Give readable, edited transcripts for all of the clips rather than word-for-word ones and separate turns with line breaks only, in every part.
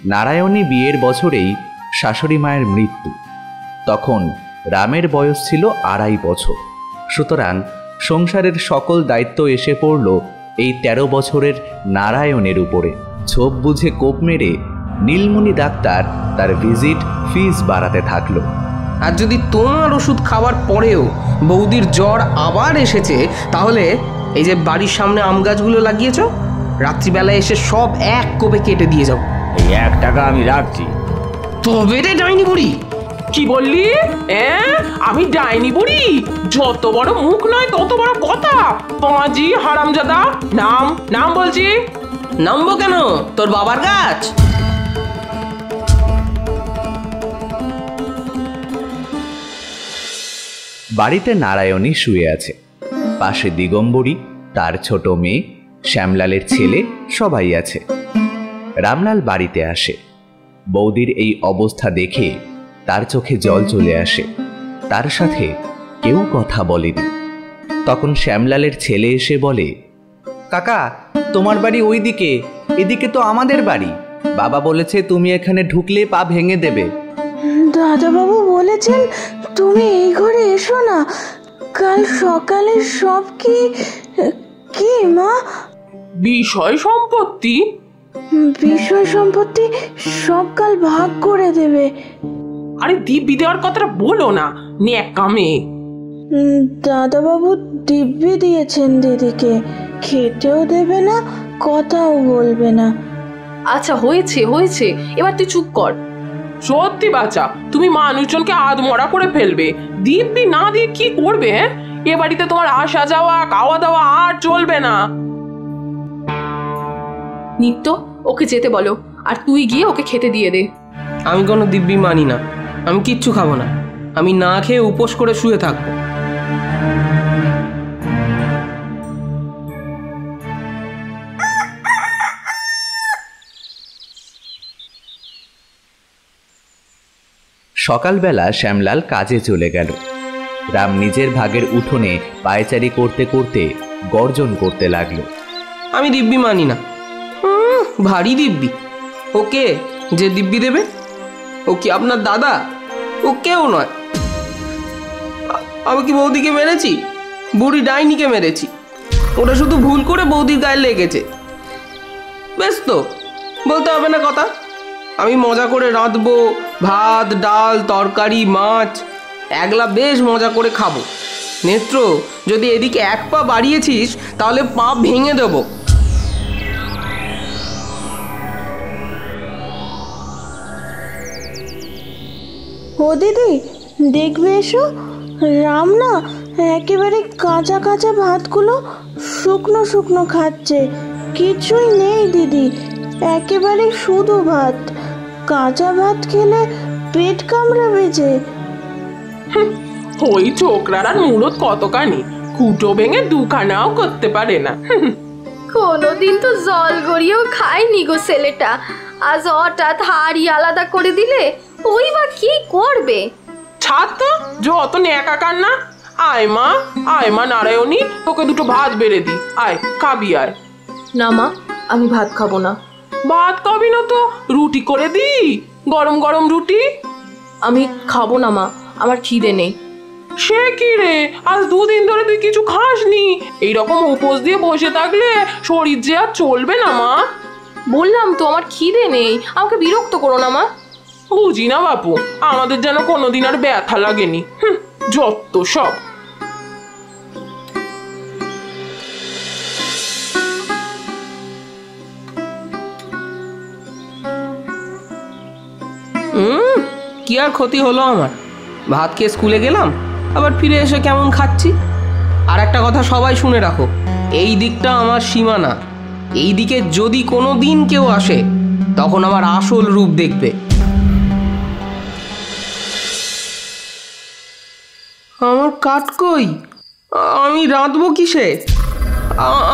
নারায়ণী বিয়ের বছরেই শাশুড়ি মায়ের মৃত্যু। তখন রামের বয়স ছিল 2.5 বছর। সুতরাং সংসারের সকল দায়িত্ব এসে পড়ল এই 13 বছরের নারায়ণের উপরে। ছোপ বুঝে কোপ মেরে নীলমণি ডাক্তার তার ভিজিট ফিস বাড়াতে থাকলো।
আর যদি তোমার ওষুধ খাওয়ার পরেও বৌদির জ্বর আবার এসেছে, তাহলে এই যে বাড়ির সামনে আম গাছগুলো লাগিয়েছ, রাত্রিবেলায় এসে সব এক কোপে কেটে দিয়ে যাও।
এই 1 টাকা আমি রাখছি।
তবে রে ডাইনি বুড়ি!
কি বললি? আমি ডাইনি বুড়ি? যত বড় মুখ নয় তত বড় কথা। পাঁজি হারামজাদা, নাম নাম বলছি।
নামবো কেন? তোর বাবার গাছ।
বাড়িতে নারায়ণী শুয়ে আছে, পাশে দিগম্বরী, তার ছোট মেয়ে, শ্যামলালের ছেলে, সবাই আছে। রামলাল বাড়িতে আসে। বৌদির এই অবস্থা দেখে তার চোখে জল চলে আসে। তার সাথে কেউ কথা বলেনি। তখন শ্যামলালের ছেলে এসে বলে, কাকা, তোমার বাড়ি ওই দিকে, এদিকে তো আমাদের বাড়ি। বাবা বলেছে তুমি এখানে ঢুকলে পা ভেঙে দেবে।
দাদাবাবু বলেছেন তুমি এই ঘরে এসো না। কাল সকালে সব কি কি মা?
বিষয় সম্পত্তি?
বিষয় সম্পত্তি সব কাল ভাগ করে দেবে।
আরে দিব্যি দেওয়ার কথাটা বলো না, ন্যাকা মেয়ে।
দাদাবাবু দিব্যি দিয়েছেন দিদিকে, খেতেও দেবে না, কথাও বলবে না।
আচ্ছা হয়েছে হয়েছে, এবার তুই চুপ কর।
সত্যি বাচ্চা, তুমি মানুষজনকে আধমরা করে ফেলবে। দিব্যি না দিয়ে কি করবে? এ বাড়িতে তোমার আসা যাওয়া, খাওয়া দাওয়া আর চলবে না।
নিত্য, ওকে যেতে বলো, আর তুই গিয়ে ওকে খেতে দিয়ে দে।
আমি কোনো দিব্যি মানি না। আমি কিচ্ছু খাবো না। আমি না খেয়ে উপোস করে শুয়ে থাকবো।
সকালবেলা শ্যামলাল কাজে চলে গেল। রাম নিজের ভাগের উঠোনে পায়চারি করতে করতে গর্জন করতে লাগলো,
আমি দিব্যি মানি না। ভারী দিব্যি। ওকে যে দিব্যি দেবে, ও কি আপনার দাদা? ও কেউ নয়। আমি কি বৌদিকে মেরেছি? বুড়ি ডাইনিকে মেরেছি। ওটা শুধু ভুল করে বৌদির গায়ে লেগেছে। বেশ তো, বলতে হবে না কথা। আমি মজা করে রাঁধবো, ভাত, ডাল, তরকারি, মাছ, একলা বেশ মজা করে খাবো। নেত্র, যদি এদিকে 1 পা বাড়িয়েছিস তাহলে পা ভেঙে দেবো।
ও দিদি, দেখবে এসো, রাম না একেবারে কাঁচা কাঁচা ভাতগুলো শুকনো শুকনো খাচ্ছে। কিছুই নেই দিদি, একেবারে শুধু ভাত। কাঁচা ভাত খেলে পেট কামড়াবে যে।
ওই ছোকরার আর মুরত কতখানি, কুটো ভেঙে 2খানাও করতে পারে না।
কোনোদিন তো জল গড়িয়েও খায়নি গো ছেলেটা, আজ হঠাৎ হাড়ি আলাদা করে দিলে ওই বা কি করবে?
ছাড় তো, যত ন্যাকা কান্না। আয় মা, আয় মা নারায়ণী, তোকে 2টো ভাত বেড়ে দি। আয়, খাবি আয়।
না মা, আমি ভাত খাবো না।
ভাত খাবি না তো রুটি করে দি, গরম গরম রুটি।
আমি খাবো না মা, আমার খিদে নেই।
সে কি রে, আজ 2 দিন ধরে তুই কিছু খাসনি? এইরকম উপোস দিয়ে বসে থাকলে শরীর যে আর চলবে না মা।
বললাম তো আমার খিদে নেই, আমাকে বিরক্ত করো না মা।
বুঝি না বাপু, আমাদের যেন কোনোদিন আর ব্যথা লাগেনি। যত সব।
কি আর ক্ষতি হলো আমার? ভাত খেয়ে স্কুলে গেলাম, আবার ফিরে এসে কেমন খাচ্ছি। আর একটা কথা সবাই শুনে রাখো, এই দিকটা আমার সীমানা। এই দিকে যদি কোনো দিন কেউ আসে, তখন আমার আসল রূপ দেখবে। আমার কাঠ কই? আমি রাঁধবো কিসে?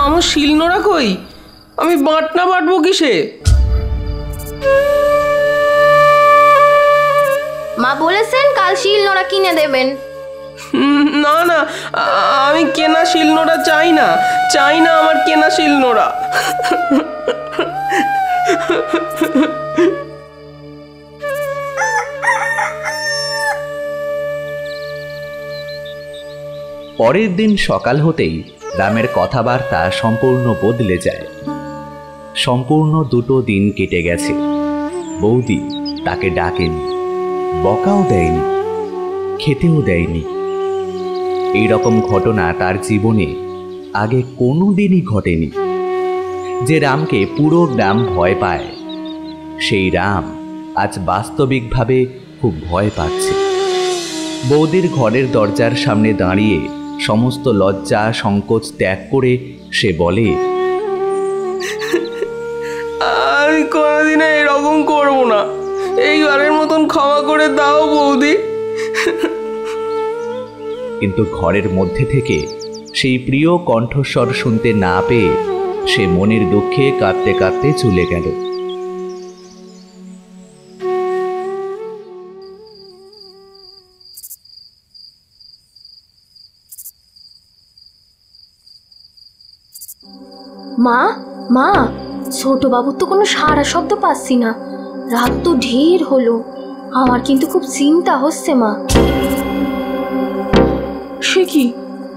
আমার শিলনোড়া কই? আমি বাটনা বাটবো কিসে?
মা বলেছেন কাল শিলনোড়া কিনে দেবেন।
না না, আমি কেনা শিলনোড়া চাই না। চাই না আমার কেনা শিলনোড়া।
পরের দিন সকাল হতেই রামের কথাবার্তা সম্পূর্ণ বদলে যায়। সম্পূর্ণ 2 দিন কেটে গেছে। বৌদি তাকে ডাকেনি, বকাও দেয়নি, খেতেও দেয়নি। এইরকম ঘটনা তার জীবনে আগে কোনোদিনই ঘটেনি। যে রামকে পুরো গ্রাম ভয় পায়, সেই রাম আজ বাস্তবিকভাবে খুব ভয় পাচ্ছে। বৌদির ঘরের দরজার সামনে দাঁড়িয়ে সমস্ত লজ্জা সংকোচ ত্যাগ করে সে বলে,
আমি কোনোদিন এরকম করবো না, এইবারের মতন ক্ষমা করে দাও বৌদি।
কিন্তু ঘরের মধ্যে থেকে সেই প্রিয় কণ্ঠস্বর শুনতে না পেয়ে সে মনের দুঃখে কাঁদতে কাঁদতে চলে গেল।
মা মা, ছোট বাবুর তো কোনো সারা শব্দ পাচ্ছি না। রাত তো ঢের হলো, আমার কিন্তু খুব চিন্তা হচ্ছে মা।
সে কি,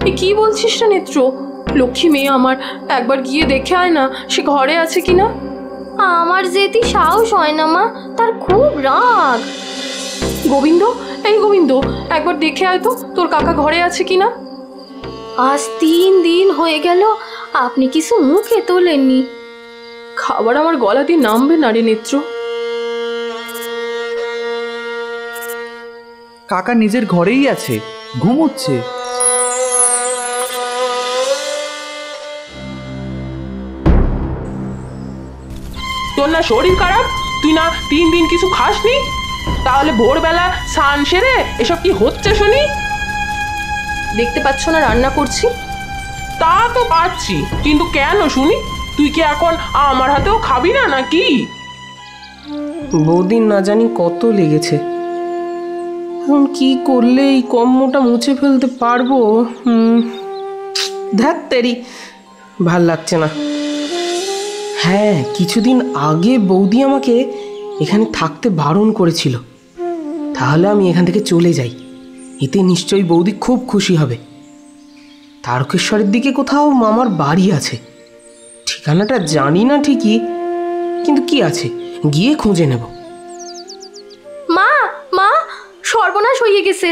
এ কি বলছিস না নেত্র? লক্ষ্মী মেয়ে আমার, একবার গিয়ে দেখে আয় না সে ঘরে আছে কিনা।
আমার যেতে সাহস হয় না মা, তার খুব রাগ।
গোবিন্দ, এই গোবিন্দ, একবার দেখে আয় তো তোর কাকা ঘরে আছে কিনা।
আজ 3 দিন হয়ে গেল আপনি কিছু মুখে তোলেননি।
খাবার আমার গলা দিয়ে নামবে না রে নেত্র।
কাকা নিজের ঘরেই আছে, ঘুমোচ্ছে।
তোর না শরীর খারাপ? তুই না 3 দিন কিছু খাসনি? তাহলে ভোরবেলা স্নান সেরে এসব কি হচ্ছে শুনি?
দেখতে পাচ্ছ না রান্না করছি?
তা তো পাচ্ছি, কিন্তু কেন শুনি? তুই কি এখন আমার হাতেও খাবি না নাকি?
বৌদির না জানি কত লেগেছে। এখন কি করলে এই কম্মটা মুছে ফেলতে পারবো? ধ্যাত তেরি, ভাল লাগছে না। হ্যাঁ, কিছুদিন আগে বৌদি আমাকে এখানে থাকতে বারণ করেছিল। তাহলে আমি এখান থেকে চলে যাই, এতে নিশ্চয়ই বৌদি খুব খুশি হবে। তারকেশ্বরের দিকে কোথাও মামার বাড়ি আছে, ঠিকানাটা জানি না ঠিকই, কিন্তু কি আছে, গিয়ে খুঁজে নেব।
মা মা, সর্বনাশ হয়ে গেছে,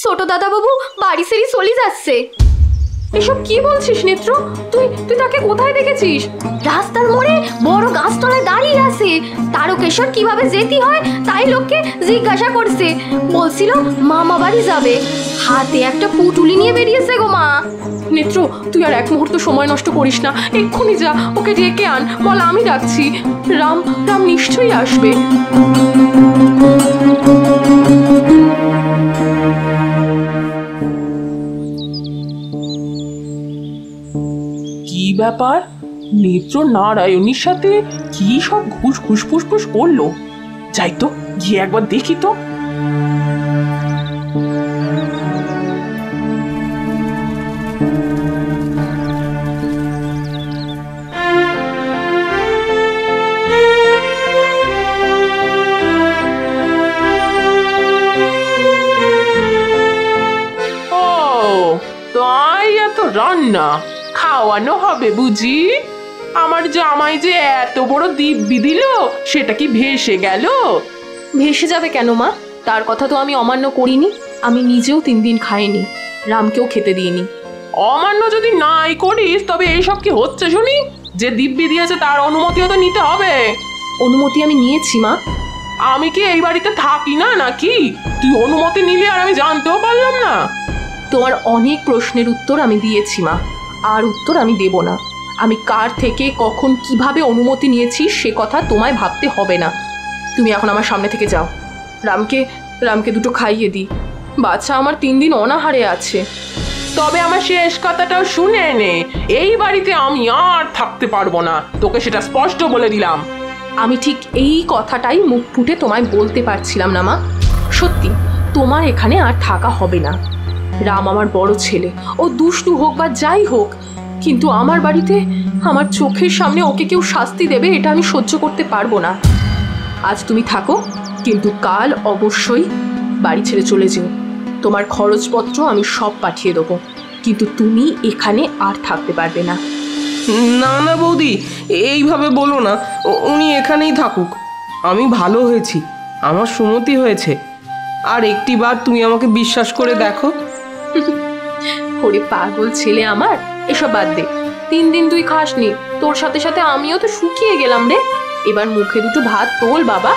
ছোট দাদা বাবু বাড়ি সেরি চলে যাচ্ছে।
এসব কি বলছিস নেত্র? তুই তাকে কোথায় দেখেছিস?
রাস্তার মোড়ে বড় গাছতলায় দাঁড়িয়ে আছে। তারকেশ্বর কিভাবে যেতে হয় তাই লোককে জিজ্ঞাসা করছে। বলছিল মামা বাড়ি যাবে, হাতে একটা পুটুলি নিয়ে বেরিয়েছে গো মা।
নেত্র, তুই আর 1 মুহূর্ত সময় নষ্ট করিস না, এক্ষুনি যা, ওকে ডেকে আন, বল আমি ডাকছি। রাম রাম নিশ্চয়ই আসবে।
কি ব্যাপার? নেত্র নারায়ণীর সাথে কি সব ঘুষ ঘুষ ফুসফুস করলো? যাই তো, গিয়ে একবার দেখি তো। তাই এত রান্না খাওয়ানো হবে বুঝি? আমার জামাই যে এত বড় দিব্যি দিল, সেটা কি ভেসে গেল?
ভেসে যাবে কেন মা? তার কথা তো আমি অমান্য করিনি। আমি নিজেও 3 দিন খাইনি, রামকেও খেতে দিইনি।
অমান্য যদি নাই করিস তবে এইসব কি হচ্ছে শুনি? যে দিব্যি দিয়েছে তার অনুমতিও তো নিতে হবে।
অনুমতি আমি নিয়েছি মা।
আমি কি এই বাড়িতে থাকি না নাকি? তুই অনুমতি নিলি আর আমি জানতেও পারলাম না?
তোমার অনেক প্রশ্নের উত্তর আমি দিয়েছি মা, আর উত্তর আমি দেব না। আমি কার থেকে কখন কিভাবে অনুমতি নিয়েছি সে কথা তোমায় ভাবতে হবে না। তুমি এখন আমার সামনে থেকে যাও, রামকে 2টো খাইয়ে দিই। বাচ্চা আমার 3 দিন অনাহারে আছে।
তবে আমার শেষ কথাটাও শুনে নে, এই বাড়িতে আমি আর থাকতে পারবো না, তোকে সেটা স্পষ্ট বলে দিলাম।
আমি ঠিক এই কথাটাই মুখ ফুটে তোমায় বলতে পারছিলাম না মা। সত্যি, তোমার এখানে আর থাকা হবে না। রাম আমার বড় ছেলে, ও দুষ্টু হোক বা যাই হোক, কিন্তু আমার বাড়িতে আমার চোখের সামনে ওকে কেউ শাস্তি দেবে এটা আমি সহ্য করতে পারবো না। আজ তুমি থাকো, কিন্তু কাল অবশ্যই বাড়ি ছেড়ে চলে যেও। তোমার খরচপত্র আমি সব পাঠিয়ে দেবো, কিন্তু তুমি এখানে আর থাকতে পারবে না।
না না বৌদি, এইভাবে বলো না। উনি এখানেই থাকুক। আমি ভালো হয়েছি, আমার সুমতি হয়েছে। আর একটিবার তুমি আমাকে বিশ্বাস করে দেখো।
ওরে পাগল ছেলে আমার, এসব বাদ দে। 3 দিন তুই খাসনি, তোর সাথে সাথে আমিও তো শুকিয়ে গেলাম রে। এবার মুখে দুটো ভাত তোল বাবা,